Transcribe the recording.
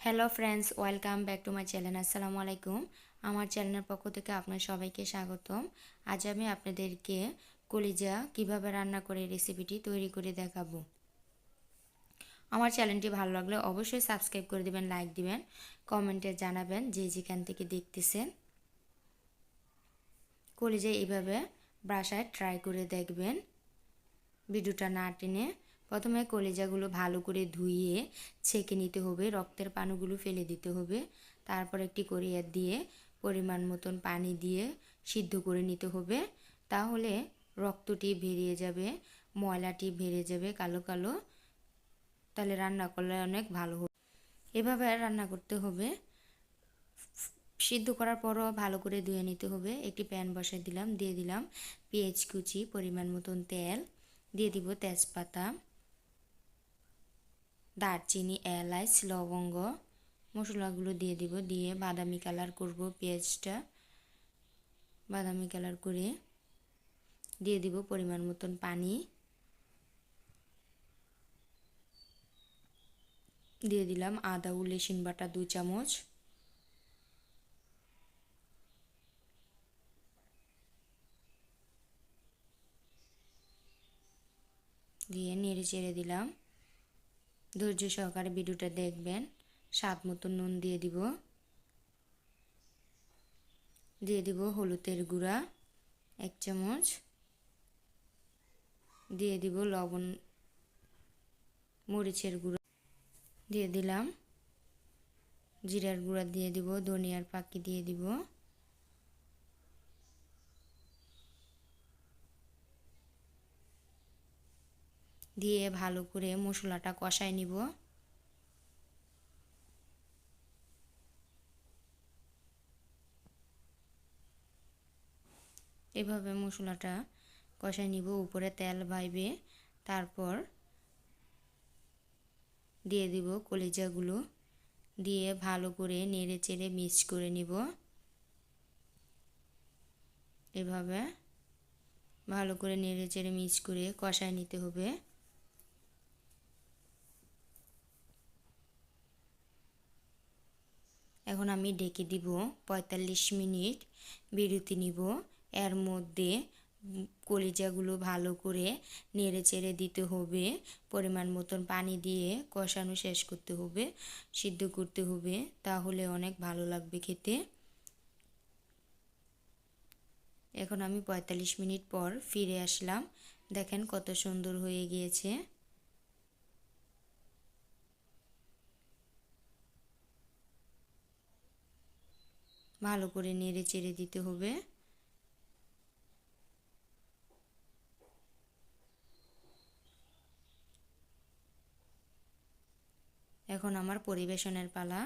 Hello friends, welcome back to my channel. আসসালামু আলাইকুম। আমার চ্যানেলের পক্ষ থেকে আপনার সবাইকে স্বাগতম। আজ আমি আপনাদেরকে কলিজা কিভাবে রান্না করে রেসিপিটি তৈরি করে দেখাবো। আমার চ্যানেলটি ভালো লাগলে অবশ্যই সাবস্ক্রাইব করে দিবেন, লাইক দিবেন, কমেন্টে জানাবেন যে যেখান থেকে দেখতেছেন। কলিজা এইভাবে বাসায় ট্রাই করে দেখবেন, ভিডিওটা না টেনে। প্রথমে কলিজাগুলো ভালো করে ধুইয়ে ছেঁকে নিতে হবে, রক্তের পানিগুলো ফেলে দিতে হবে। তারপর একটি কড়াই দিয়ে পরিমাণ মতন পানি দিয়ে সিদ্ধ করে নিতে হবে। তাহলে রক্তটি বেরিয়ে যাবে, ময়লাটি বেরিয়ে যাবে কালো কালো। তাহলে রান্না করলে অনেক ভালো হবে। এভাবে রান্না করতে হবে। সিদ্ধ করার পরও ভালো করে ধুয়ে নিতে হবে। একটি প্যান বসাই দিলাম, দিয়ে দিলাম পেঁয়াজ কুচি, পরিমাণ মতন তেল, দিয়ে দিব তেজপাতা, দারচিনি, এলাচ, লবঙ্গ, মশলাগুলো দিয়ে দিব। দিয়ে বাদামি কালার করব, পেঁয়াজটা বাদামি কালার করে দিয়ে দিব পরিমাণ মতন পানি, দিয়ে দিলাম আদা ও রসুন বাটা 2 চামচ, দিয়ে নেড়ে চেড়ে দিলাম। ধৈর্য সহকারে ভিডিওটা দেখবেন। স্বাদ মতো নুন দিয়ে দিব, দিয়ে দিব হলুদের গুঁড়া 1 চামচ, দিয়ে দিব লবণ, মরিচের গুঁড়া দিয়ে দিলাম, জিরার গুঁড়া দিয়ে দিব, ধনিয়ার পাকি দিয়ে দিব, দিয়ে ভালো করে মশলাটা কষায় নিব। এভাবে মশলাটা কষায় নিব, উপরে তেল ভাইবে। তারপর দিয়ে দিব কলিজাগুলো, দিয়ে ভালো করে নেড়ে চেড়ে মিক্স করে নিব। এভাবে ভালো করে নেড়ে চেড়ে মিক্স করে কষায় নিতে হবে। এখন আমি ঢেকে দিব, 45 মিনিট বিরতি নিব। এর মধ্যে কলিজাগুলো ভালো করে নেড়ে চেড়ে দিতে হবে, পরিমাণ মতন পানি দিয়ে কষানো শেষ করতে হবে, সিদ্ধ করতে হবে, তাহলে অনেক ভালো লাগবে খেতে। এখন আমি 45 মিনিট পর ফিরে আসলাম। দেখেন কত সুন্দর হয়ে গিয়েছে। ভালো করে নেড়ে চেড়ে দিতে হবে। এখন আমার পরিবেশনের পালা।